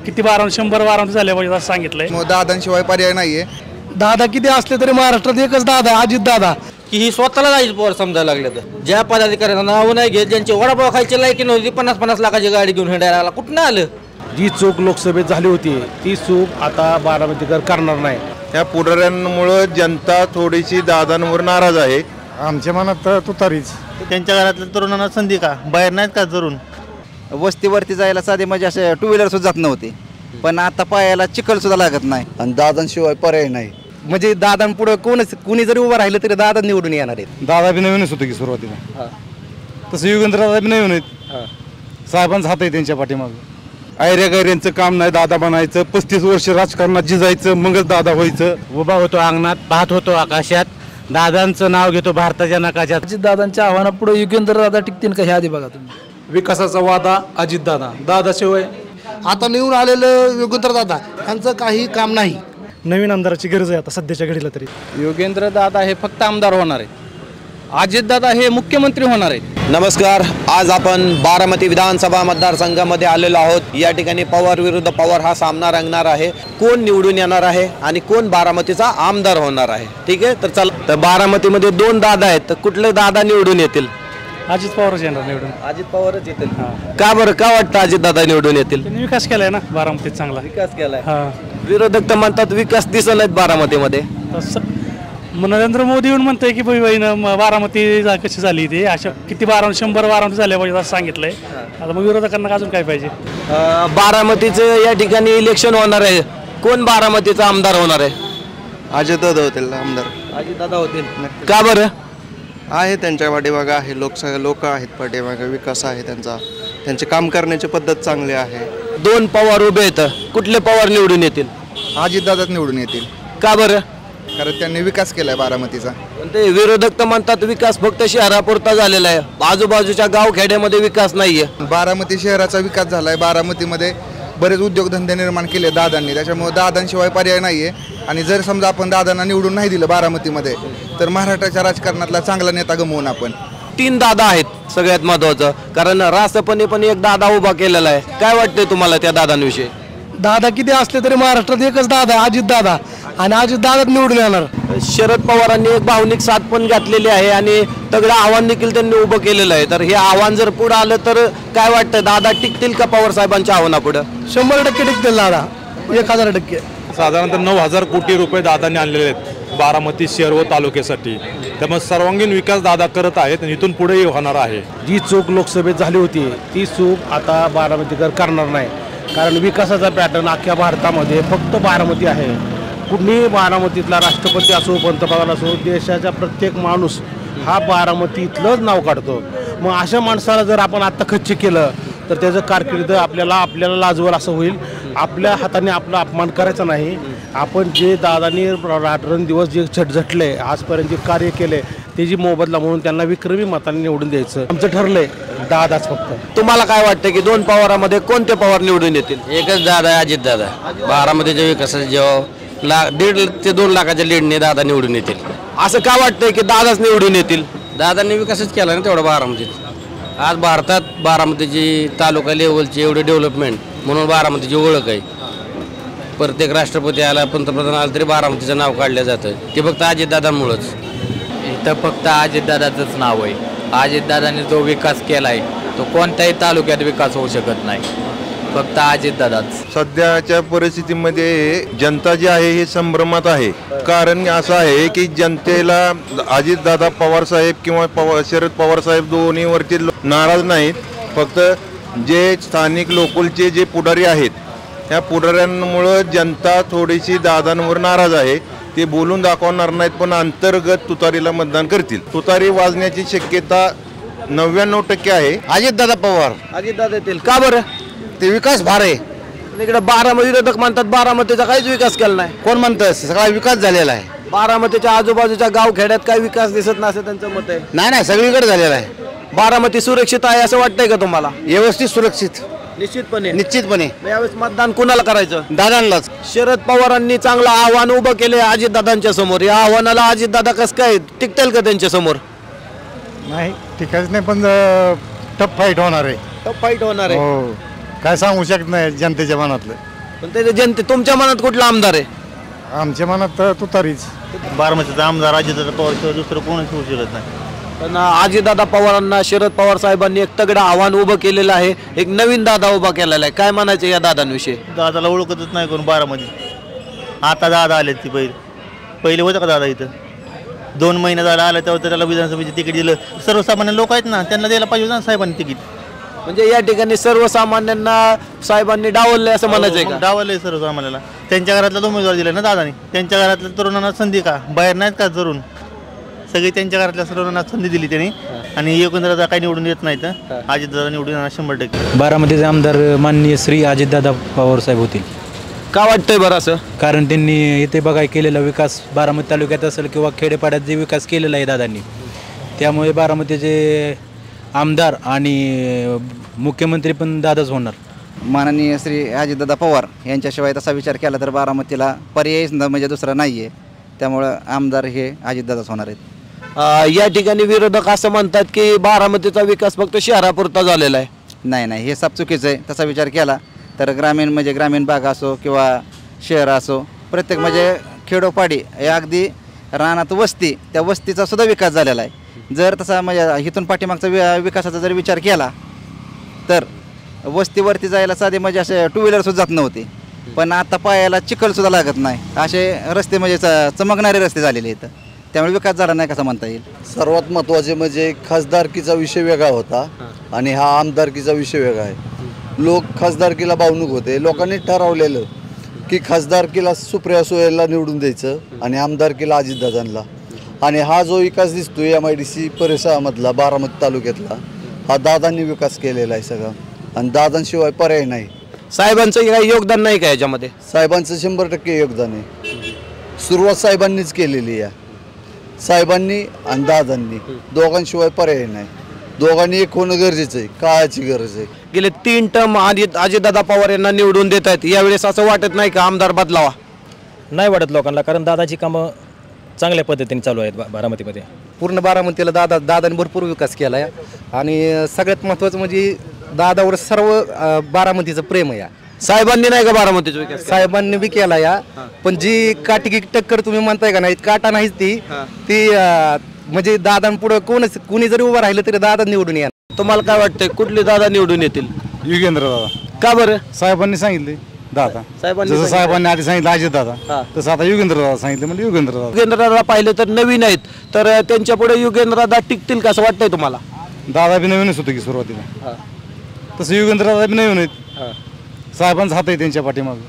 किती 100 बारामती झाल्या पाहिजे असं सांगितलंय. मग दादांशिवाय पर्याय नाहीये. दादा किती असले तरी महाराष्ट्रात एकच दादा, अजित दादा. की ही स्वतःला अजित पवार समजायला लागले. तर ज्या पदाधिकाऱ्यांना नाव नाही घेत, ज्यांची वडापाव खायची लायकी नव्हती, 50-50 लाखाची गाडी घेऊन हिंडायला लागला, कुठं आलं? जी चूक लोकसभेत झाली होती ती चूक आता बारामतीकर करणार नाही. त्या पुढाऱ्यांमुळे जनता थोडीशी दादांवर नाराज आहे. आमच्या मनात तुतारीच. त्यांच्या घरातल्या तरुणांना संधी का बाहेर नाहीत का तरुण? वस्तीवरती जायला साधे म्हणजे असे टू व्हीलर सुद्धा जात नव्हते, पण आता पायाला चिखल सुद्धा लागत नाही आणि दादांशिवाय पर्याय नाही. म्हणजे दादांपुढे कोणी जरी उभं राहिलं तरी दादा निवडून येणार आहेत. दादा बी नवीनच होतं की सुरुवातीला, तसं युगेंद्र दादा बी नवीन आहेत. साहेबांचा हात आहे त्यांच्या पाठीमागं. आयऱ्या गैऱ्यांचं काम नाही दादा बनायचं. 35 वर्ष राजकारणात जिजायचं, मगच दादा व्हायचं. उभा होतो अंगणात, पाहत होतो आकाशात, दादांचं नाव घेतो भारताच्या नकाशात. अजित दादांच्या आव्हानापुढे युगेंद्र दादा टिकतील का हे आधी बघा तुम्ही. विकासाचा वादा अजित दादा, दादाशिवाय आता निवडून आलेलं युगेंद्र दादा यांचं काही काम नाही. नवीन आमदाराची गरज आहे आता सध्याच्या घडीला तरी. योगेंद्र दादा हे फक्त आमदार होणार आहे, अजित दादा हे मुख्यमंत्री होणार आहेत. नमस्कार, आज आपण बारामती विधानसभा मतदारसंघामध्ये आलेलो आहोत. या ठिकाणी पवार विरुद्ध पवार हा सामना रंगणार आहे. कोण निवडून येणार आहे आणि कोण बारामतीचा आमदार होणार आहे, ठीक आहे. तर चला, तर बारामतीमध्ये 2 दादा आहेत, तर कुठले दादा निवडून येतील? अजित पवारच येणार निवडून. अजित पवारच येतील. का बरं, का वाटतं अजित दादा निवडून येतील? त्यांनी विकास केलाय ना बारामतीत, चांगला विकास केलाय. हा. विरोधक तर म्हणतात विकास दिसत नाहीत बारामतीमध्ये. मग नरेंद्र मोदी येऊन म्हणतोय की बारामती कशी झाली ती, अशा किती 100 बारामती झाल्या पाहिजे असं सांगितलंय. आता मग विरोधकांना अजून काय पाहिजे. बारामतीचं या ठिकाणी इलेक्शन होणार आहे, कोण बारामतीचा आमदार होणार आहे? अजित दादा होतील आमदार. अजित दादा होतील. का बरं? आहे त्यांच्या पाठीमागं आहे, लोक आहेत पाठीमागं, विकास आहे त्यांचा, त्यांचे काम करण्याची पद्धत चांगली आहे. 2 पवार उभे आहेत, कुठले पवार निवडून येतील? अजित दादाच निवडून येतील. का बरं? कारण त्यांनी विकास केलाय बारामतीचा. ते विरोधक तर म्हणतात विकास फक्त शहरापुरता झालेला आहे, आजूबाजूच्या गाव खेड्यामध्ये विकास नाहीये. बारामती शहराचा विकास झालाय. बारामतीमध्ये बरेच उद्योगधंदे निर्माण केले दादांनी, त्याच्यामुळे दादांशिवाय पर्याय नाहीये. आणि जर समजा आपण दादांना निवडून नाही दिलं बारामतीमध्ये, तर महाराष्ट्राच्या राजकारणातला चांगला नेता गमवून आपण. 3 दादा आहेत सगळ्यात महत्वाचं, कारण रासपणे पण एक दादा उभा केलेला आहे. काय वाटतंय तुम्हाला त्या दादांविषयी? दादा किती असले तरी महाराष्ट्रात एकच दादा, अजित दादा, आणि अजित दादा निवडून येणार. शरद पवारांनी एक भावनिक साथ पण घातलेली आहे आणि तगडं आव्हान देखील त्यांनी उभं केलेलं आहे. तर हे आव्हान जर पुढे आलं तर काय वाटतं, दादा टिकतील का पवार साहेबांच्या आव्हानापुढे? 100% टिकतील दादा, 1000%. साधारणतः 9,000 कोटी रुपये दादांनी आणलेले आहेत बारामती शहर व तालुक्यासाठी. त्यामुळे सर्वांगीण विकास दादा करत आहेत आणि इथून पुढेही होणार आहे. जी चूक लोकसभेत झाली होती ती चूक आता बारामतीकर करणार नाही. कारण विकासाचा पॅटर्न अख्ख्या भारतामध्ये फक्त बारामती आहे. कुठलीही बारामतीतला राष्ट्रपती असो, पंतप्रधान असो, देशाचा प्रत्येक माणूस हा बारामतीतलंच नाव काढतो. मग अशा माणसाला जर आपण आत्ता खच्ची केलं तर त्याचं कारकीर्द आपल्याला लाजवल असं होईल. आपल्या हाताने आपला अपमान करायचा नाही. आपण जे दादांनी रात्रंदिवस जे झटझटले आजपर्यंत जे कार्य केले त्याची मोबदला म्हणून त्यांना विक्रमी मताने निवडून द्यायचं आमचं ठरलंय. दादाच फक्त. तुम्हाला काय वाटतं की 2 पवारामध्ये कोणते पवार निवडून येतील? एकच दादा आहे, अजित दादा. बारामतीच्या विकासाच्या जेव्हा 1.5 ते 2 लाखाच्या लीडने दादा निवडून येतील. असं का वाटतंय की दादाच निवडून येतील? दादांनी विकासच केला ना तेवढा बारामतीत. आज भारतात बारामतीची तालुका लेवलची एवढी डेव्हलपमेंट म्हणून बारामतीची ओळख आहे. प्रत्येक राष्ट्रपती आला, पंतप्रधान आला तरी बारामतीचं नाव काढलं जातं. ते फक्त अजितदादांमुळंच. इथं फक्त अजितदादाचंच नाव आहे. अजितदादांनी जो विकास केला आहे तो कोणत्याही तालुक्यात विकास होऊ शकत नाही, फक्त अजितदादाच. सध्याच्या परिस्थितीमध्ये जनता जी आहे ही संभ्रमात आहे. कारण असं आहे की जनतेला अजितदादा पवार साहेब किंवा शरद पवार साहेब दोन्हीवरती नाराज नाहीत. फक्त जे स्थानिक लोकलचे जे पुढारी आहेत त्या पुढाऱ्यांमुळं जनता थोडीशी दादांवर नाराज आहे. ते बोलून दाखवणार नाहीत, पण अंतर्गत तुतारीला मतदान करतील. तुतारी वाजण्याची शक्यता 99% आहे. अजितदादा पवार. अजितदादा येतील. का बरं? ते विकास भार आहे. इकडे बारामती विरोधक म्हणतात बारामतीचा काहीच विकास केला नाही. कोण म्हणतं? सगळा विकास झालेला आहे. बारामतीच्या आजूबाजूच्या गाव खेड्यात काही विकास दिसत नाही असं त्यांचं मत आहे. नाही, सगळीकडे झालेला आहे. बारामती सुरक्षित आहे असं वाटतंय का तुम्हाला? व्यवस्थित निश्चितपणे. निश्चितपणे. यावेळेस मतदान कुणाला करायचं? दादांनाच. शरद पवारांनी चांगलं आव्हान उभं केले अजितदादांच्या समोर. या आव्हानाला अजितदादा कसं काय टिकतील का त्यांच्या समोर? नाही टिकायच नाही, पण टफ फाईट होणार आहे. फाईट होणार आहे. काय सांगू शकत नाही जनतेच्या मनातलं. पण ते जनते तुमच्या मनात कुठला आमदार आहे? आमच्या मनात तुतारीच. बारामतीचा आमदार अजितदादा पवारशिवाय दुसरं कोणच होऊ शकत नाही. पण अजितदादा पवारांना शरद पवार साहेबांनी एक तगडं आव्हान उभं केलेलं आहे, एक नवीन दादा उभा केलेला आहे. काय म्हणायचं या दादांविषयी? दादाला ओळखतच नाही कोण बारामती. आता दादा आले ती पहिले होतं का दादा इथं? 2 महिने झाला आला तेव्हा त्याला विधानसभेचे तिकीट दिलं. सर्वसामान्य लोक आहेत ना, त्यांना द्यायला पाहिजे ना साहेबांनी तिकीट. म्हणजे या ठिकाणी सर्वसामान्यांना साहेबांनी डावलले असं म्हणायचंय का? डावलंय सर्वसामान्याला. त्यांच्या घरातला उमेदवार दिला ना दादानी. त्यांच्या घरातल्या तरुणांना संधी का बाहेर नाहीत का तरुण? सगळी त्यांच्या घरातल्या सर्वांना संधी दिली त्यांनी. आणि एकंदर काही निवडून येत नाहीत. अजितदादा निवडून येणार 100%. बारामतीचे आमदार माननीय श्री अजितदादा पवार साहेब होतील. का वाटतंय बरं असं? कारण त्यांनी इथे बघाय केलेला विकास बारामती तालुक्यात असेल किंवा खेडेपाड्यात जे विकास केलेला आहे दादांनी, त्यामुळे बारामतीचे आमदार आणि मुख्यमंत्री पण दादाच होणार. माननीय श्री अजितदादा पवार यांच्याशिवाय तसा विचार केला तर बारामतीला पर्यायच म्हणजे दुसरा नाही आहे. त्यामुळं आमदार हे अजितदादाच होणार आहेत. या ठिकाणी विरोधक असं म्हणतात की बारामतीचा विकास फक्त शहरापुरता झालेला आहे. नाही, हे सब चुकीचं आहे. तसा विचार केला तर ग्रामीण भाग असो किंवा शहर असो, प्रत्येक म्हणजे खेडोपाडी या अगदी रानात वस्ती, त्या वस्तीचा सुद्धा विकास झालेला आहे. जर तसा म्हणजे इथून पाठीमागचा विकासाचा जर विचार केला तर वस्तीवरती जायला साधे म्हणजे असे 2 व्हीलरसुद्धा जात नव्हते, पण आता पायाला चिखलसुद्धा लागत नाही असे रस्ते म्हणजे चमकणारे रस्ते झालेले आहेत. त्यामुळे विकास झाला नाही कसं म्हणता येईल. सर्वात महत्त्वाचे म्हणजे खासदारकीचा विषय वेगळा होता आणि हा आमदारकीचा विषय वेगळा आहे. लोक खासदारकीला भावणूक होते. लोकांनी ठरवलेलं की खासदारकीला सुप्रिया सुळेला निवडून द्यायचं आणि आमदारकीला अजितदादांना. आणि हा जो विकास दिसतोय MIDC परिसरामधला बारामती तालुक्यातला, हा दादांनी विकास केलेला आहे सगळा आणि दादांशिवाय पर्याय नाही. साहेबांचं काही योगदान नाही का याच्यामध्ये? साहेबांचं 100% योगदान आहे. सुरुवात साहेबांनीच केलेली आहे. साहेबांनी आणि दादांनी दोघांशिवाय पर्याय नाही. दोघांनी एक होणं गरजेचं आहे, काळाची गरज आहे. गेले 3 टर्म अजितदादा पवार यांना निवडून देत आहेत. यावेळेस असं वाटत नाही का आमदार बदलावा? नाही वाटत लोकांना, कारण दादाची कामं चांगल्या पद्धतीने चालू आहेत बारामतीमध्ये. पूर्ण बारामतीला दादाने भरपूर विकास केला आहे आणि सगळ्यात महत्त्वाचं म्हणजे दादावर सर्व बारामतीचं प्रेम आहे. साहेबांनी नाही का बारामतीचा विकास? साहेबांनी बी केला या, पण जी काटिकी टक्कर तुम्ही म्हणताय का नाही, काटा नाहीच ती म्हणजे दादांपुढं कोणी जरी उभं राहिलं तरी दादा निवडून येणार. तुम्हाला काय वाटतंय कुठले दादा निवडून येतील? युगेंद्र दादा. का बरं? साहेबांनी सांगितले दादा. जसं साहेबांनी आधी सांगितलं अजितदादा, तसं आता युगेंद्र दादा सांगितलं म्हणजे युगेंद्र दादा पाहिलं तर नवीन आहेत, तर त्यांच्या पुढे युगेंद्र दादा टिकतील का असं वाटतंय तुम्हाला? दादा बी नवीनच होतं की सुरुवातीला, तसं युगेंद्र दादा बी नवीन आहेत. साहेबांचा हात आहे त्यांच्या पाठीमागं.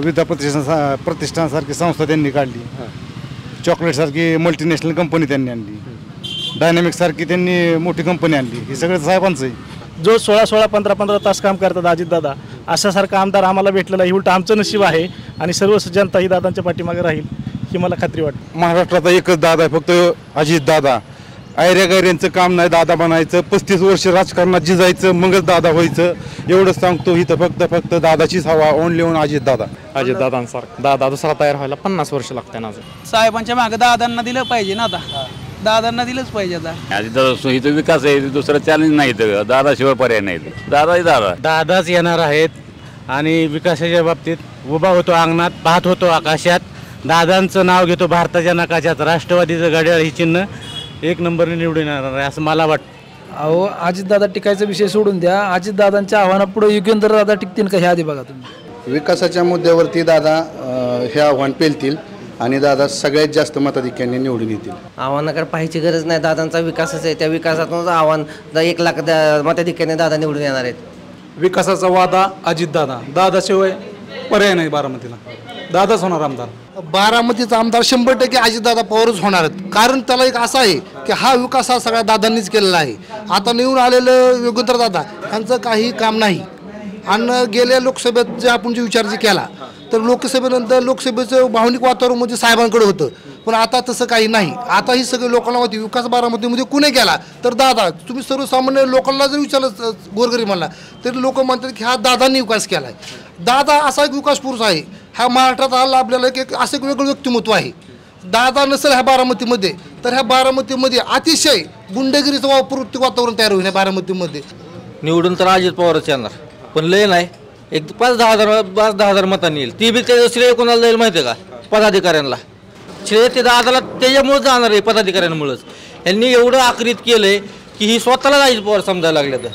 विद्या प्रतिष्ठानसारखी संस्था त्यांनी काढली. चॉकलेटसारखी मल्टीनॅशनल कंपनी त्यांनी आणली. डायनॅमिक्ससारखी त्यांनी मोठी कंपनी आणली. हे सगळं साहेबांचं आहे. जो 16-16, 15-15 तास काम करतात अजितदादा, अशासारखा आमदार आम्हाला भेटलेला आहे. उलट आमचं नशीब आहे आणि सर्व जनता ही दादांच्या पाठीमागे राहील ही मला खात्री वाटते. महाराष्ट्राचा एकच दादा आहे, फक्त अजितदादा. गैऱ्यांचं काम नाही दादा बनायचं. 35 वर्ष राजकारणात जिजायचं मगच दादा व्हायचं. एवढंच सांगतो. इथं फक्त दादाचीच हवा. Only on Ajitdada. अजितदादांसारखं दादा दुसरा तयार व्हायला 50 वर्ष लागते ना. साहेबांच्या मागे दादांना दिलं पाहिजे ना. आता दादांना दिलंच पाहिजे. आता अजितदादा इथं विकास आहे, दुसरं चॅलेंज नाही. इथं दादाशिवाय पर्याय नाही. दादाच येणार आहेत आणि विकासाच्या बाबतीत उभा होतो अंगणात, पाहत होतो आकाशात. दादांचं नाव घेतो भारताच्या नकाशात. राष्ट्रवादीचं घड्याळ ही चिन्ह 1 नंबरने निवडून येणार आहे असं मला वाटतं. अहो, अजितदादा टिकायचा विषय सोडून द्या. अजितदादांच्या आव्हानापुढे युगेंद्र दादा टिकतील का हे आधी बघा तुम्ही. विकासाच्या मुद्द्यावरती दादा हे आव्हान पेलतील आणि दादा सगळ्यात जास्त मताधिक्यांनी निवडून येतील. आव्हानाकडे पाहायची गरज नाही. दादांचा विकासच आहे. त्या विकासातूनच आव्हान 1 लाख मताधिक्याने दादा निवडून येणार आहेत. विकासाचा वादा अजितदादा. दादाशिवाय पर्याय नाही बारामतीला. दादाच होणार आमदार. बारामतीचा आमदार 100% अजितदादा पवारच होणार आहेत. कारण त्याला एक असं आहे की हा विकास हा सगळ्या दादांनीच केलेला आहे. आता निवडून आलेलं योगेंद्र दादा यांचं काही काम नाही. आणि गेल्या लोकसभेत जे आपण विचार केला तर लोकसभेनंतर लोकसभेचं भावनिक वातावरण म्हणजे साहेबांकडे होतं, पण आता तसं काही नाही. आता ही सगळे लोकांना माहिती विकास बारामतीमध्ये कुणी केला तर दादा. तुम्ही सर्वसामान्य लोकांना जर विचारलं गोरगरिबांना तरी लोक म्हणतात की हा दादांनी विकास केला आहे. दादा असा एक विकास पुरुष आहे. ह्या महाराष्ट्रात आला आपल्याला एक असं एक वेगळं व्यक्तिमत्व आहे. दादा नसेल ह्या बारामतीमध्ये तर ह्या बारामतीमध्ये अतिशय गुंडगिरीचं प्रवृत्ती वातावरण तयार होईल. ह्या बारामतीमध्ये निवडून तर अजित पवारच येणार, पण लय नाही एक 5-10 मतांनी येईल. ती बी त्याचं श्रेय कोणाला जाईल माहिती आहे का? पदाधिकाऱ्यांना. श्रेय ते दादाला त्याच्यामुळेच जाणार आहे, पदाधिकाऱ्यांमुळेच. यांनी एवढं आक्रित केलंय की ही स्वतःला अजित पवार समजायला लागले. तर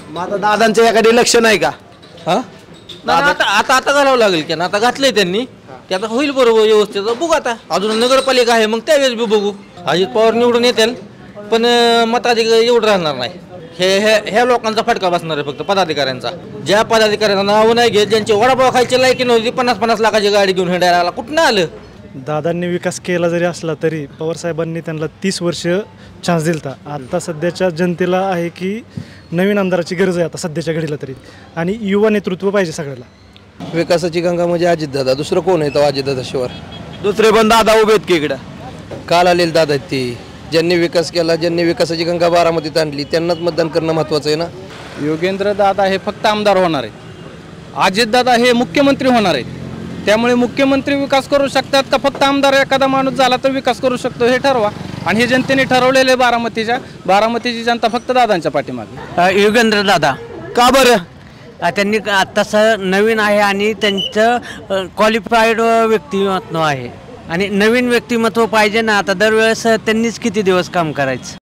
मग आता दादांचं एखादे लक्ष नाही का? आता घालावं लागेल की आता घातलंय त्यांनी, ते आता होईल बरोबर व्यवस्थित. बघू आता अजून नगरपालिका आहे, मग त्यावेळेस बी बघू. अजित पवार निवडून येतील, पण मताधिकारी एवढं राहणार नाही. ह्या लोकांचा फटका बसणार आहे फक्त पदाधिकाऱ्यांचा. ज्या पदाधिकाऱ्यांना नाव नाही घेत, ज्यांची वडापाव खायची लायकी नव्हती, 50-50 लाखाची गाडी घेऊन हिंडायला आला, कुठं आलं? दादांनी विकास केला जरी असला तरी पवारसाहेबांनी त्यांना 30 वर्ष चान्स दिलता. आता सध्याच्या जनतेला आहे की नवीन आमदाराची गरज आहे आता सध्याच्या घडीला तरी, आणि युवा नेतृत्व पाहिजे सगळ्याला. विकासाची गंगा म्हणजे अजितदादा, दुसरं कोण आहे तो अजितदादा शिवार? दुसरे पण दादा उभे आहेत की इकडं? काल आलेले दादा आहेत ते, ज्यांनी विकास केला, ज्यांनी विकासाची गंगा बारामतीत आणली, त्यांनाच मतदान करणं महत्त्वाचं आहे ना. योगेंद्र दादा हे फक्त आमदार होणार आहे, अजितदादा हे मुख्यमंत्री होणार आहेत. त्यामुळे मुख्यमंत्री विकास करू शकतात का फक्त आमदार एखादा माणूस झाला तर विकास करू शकतो हे ठरवा. आणि हे जनतेने ठरवलेलं आहे. बारामतीची जनता फक्त दादांच्या पाठीमागे. योगेंद्र दादा. का बरं? त्यांनी तसं नवीन आहे आणि त्यांचं क्वालिफाईड व्यक्तिमत्व आहे आणि नवीन व्यक्तिमत्व पाहिजे ना. आता दरवेळेस त्यांनीच किती दिवस काम करायचं.